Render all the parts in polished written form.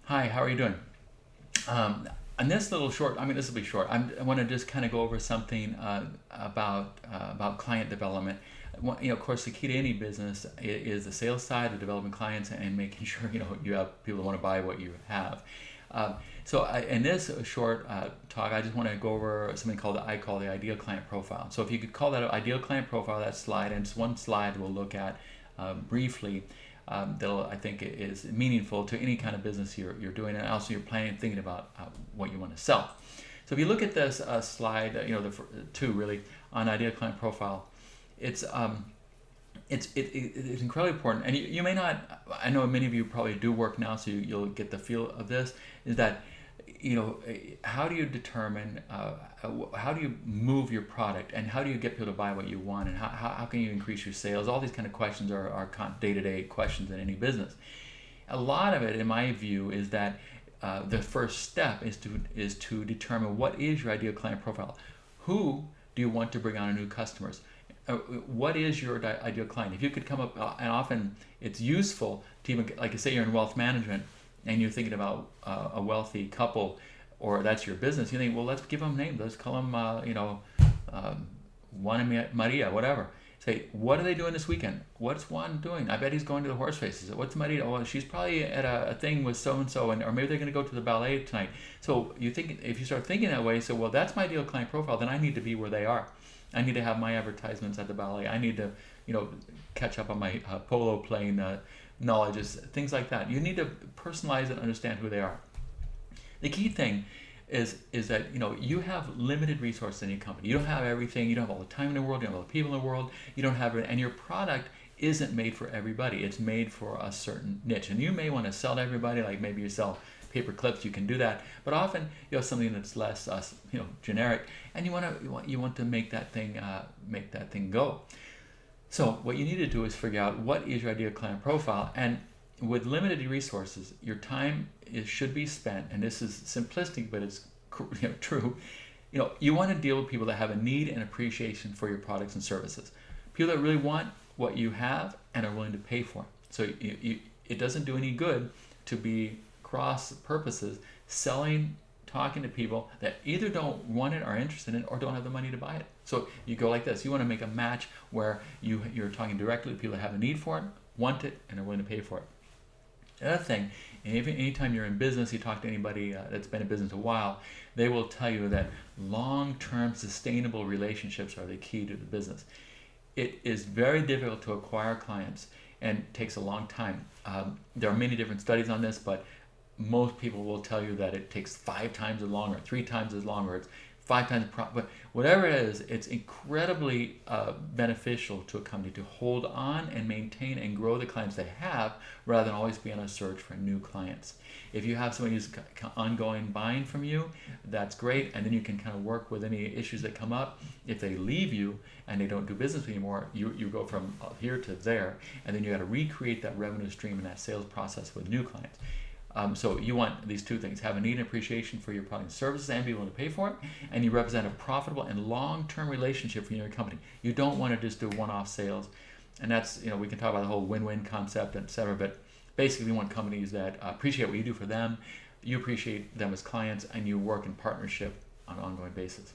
Hi, how are you doing? On this little short, I mean, this will be short. I want to just kind of go over something about client development. Of course, the key to any business is the sales side, the developing clients, and making sure you have people that want to buy what you have. In this short talk, I just want to go over something I call the ideal client profile. So if you could call that an ideal client profile, that slide, and it's one slide we'll look at briefly. That I think is meaningful to any kind of business you're doing, and also you're planning and thinking about what you want to sell. So if you look at this slide, the two really on ideal client profile, it's it's incredibly important. And you may not. I know many of you probably do work now, so you'll get the feel of this. Is that how do you determine how do you move your product, and how do you get people to buy what you want, and how can you increase your sales? All these kind of questions are day-to-day questions in any business. A lot of it, in my view, is that the first step is to determine what is your ideal client profile. Who do you want to bring on new customers? What is your ideal client? If you could come up, and often it's useful to even, like, say you're in wealth management and you're thinking about a wealthy couple, or that's your business, you think, well, let's give them names. Let's call them, Juan and Maria, whatever. Say, what are they doing this weekend? What's Juan doing? I bet he's going to the horse races. What's Maria? Oh, she's probably at a thing with so and so, or maybe they're going to go to the ballet tonight. So you think, if you start thinking that way, so well, that's my ideal client profile. Then I need to be where they are. I need to have my advertisements at the ballet. I need to, catch up on my polo playing knowledge, things like that. You need to personalize and understand who they are. The key thing is that you have limited resources in your company. You don't have everything. You don't have all the time in the world. You don't have all the people in the world. You don't have it, and your product isn't made for everybody. It's made for a certain niche, and you may want to sell to everybody. Like maybe you sell paper clips, you can do that. But often you have something that's less, generic, and you want to make that thing go. So what you need to do is figure out what is your ideal client profile, and with limited resources, your time should be spent. And this is simplistic, but it's true. You want to deal with people that have a need and appreciation for your products and services. People that really want what you have and are willing to pay for it. So it doesn't do any good to be cross purposes selling, talking to people that either don't want it, are interested in it, or don't have the money to buy it. So you go like this. You want to make a match where you're talking directly to people that have a need for it, want it, and are willing to pay for it. The other thing, and even anytime you're in business, you talk to anybody that's been in business a while, they will tell you that long-term sustainable relationships are the key to the business. It is very difficult to acquire clients and takes a long time. There are many different studies on this, but most people will tell you that it takes 5 times as long, or 3 times as long, or it's 5 times but whatever it is, it's incredibly beneficial to a company to hold on and maintain and grow the clients they have, rather than always be on a search for new clients. If you have somebody who's ongoing buying from you, that's great, and then you can kind of work with any issues that come up. If they leave you and they don't do business anymore, you go from here to there, and then you got to recreate that revenue stream and that sales process with new clients. So you want these two things: have a need and appreciation for your product and services, and be willing to pay for it, and you represent a profitable and long-term relationship for your company. You don't want to just do one-off sales, and that's, we can talk about the whole win-win concept, etc. But basically, we want companies that appreciate what you do for them, you appreciate them as clients, and you work in partnership on an ongoing basis.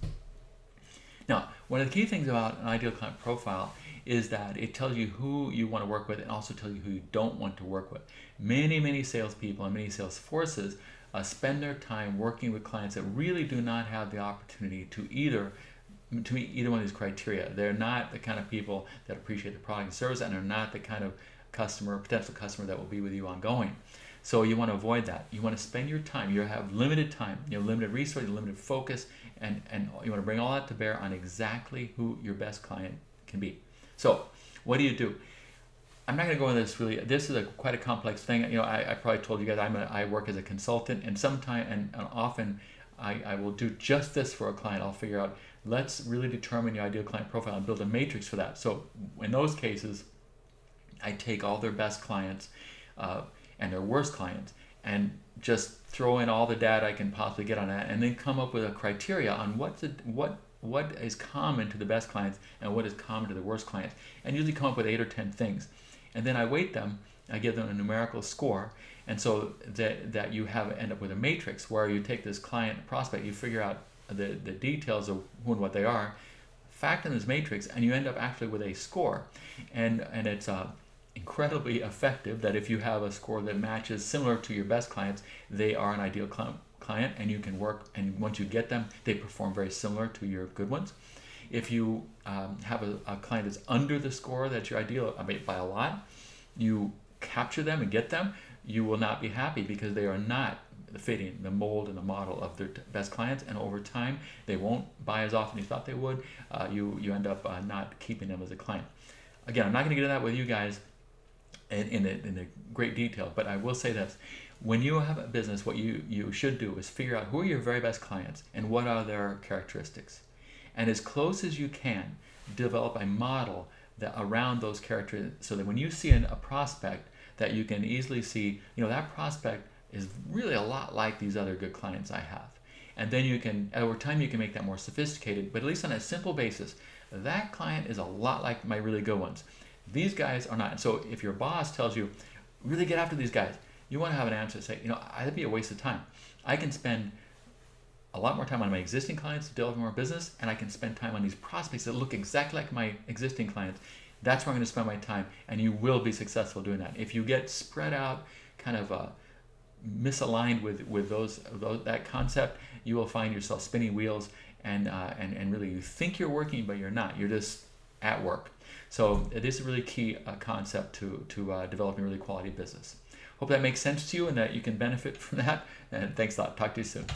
Now, one of the key things about an ideal client profile is that it tells you who you want to work with, and also tells you who you don't want to work with. Many salespeople and many sales forces spend their time working with clients that really do not have the opportunity to meet either one of these criteria. They're not the kind of people that appreciate the product and service, and are not the kind of potential customer that will be with you ongoing. So you want to avoid that. You want to spend your time. You have limited time, limited resources, limited focus, and you want to bring all that to bear on exactly who your best client can be. So what do? I'm not going to go into this really. This is quite a complex thing. I probably told you guys I work as a consultant, and sometimes and often I will do just this for a client. I'll figure out, let's really determine your ideal client profile and build a matrix for that. So in those cases, I take all their best clients and their worst clients, and just throw in all the data I can possibly get on that, and then come up with a criteria on what is common to the best clients and what is common to the worst clients, and usually come up with 8 or 10 things. And then I weight them I give them a numerical score, and so that you end up with a matrix where you take this client prospect, you figure out the details of who and what they are, factor in this matrix, and you end up actually with a score, and it's incredibly effective. That if you have a score that matches similar to your best clients, they are an ideal client, and you can work. And once you get them, they perform very similar to your good ones. If you have a client that's under the score that's your ideal, by a lot, you capture them and get them, you will not be happy because they are not fitting the mold and the model of their best clients, and over time they won't buy as often as you thought they would. You end up not keeping them as a client. Again, I'm not going to get into that with you guys in the great detail, but I will say this: when you have a business, what you should do is figure out who are your very best clients and what are their characteristics, and as close as you can, develop a model that around those characteristics, so that when you see a prospect, that you can easily see, that prospect is really a lot like these other good clients I have. And then you can, over time, you can make that more sophisticated, but at least on a simple basis, that client is a lot like my really good ones. These guys are not. And so if your boss tells you, really get after these guys, you want to have an answer to say, that'd be a waste of time. I can spend a lot more time on my existing clients to develop more business, and I can spend time on these prospects that look exactly like my existing clients. That's where I'm going to spend my time, and you will be successful doing that. If you get spread out, kind of misaligned with that concept, you will find yourself spinning wheels, and really you think you're working, but you're not. You're just at work. So it is a really key concept to developing a really quality business. Hope that makes sense to you and that you can benefit from that. And thanks a lot. Talk to you soon.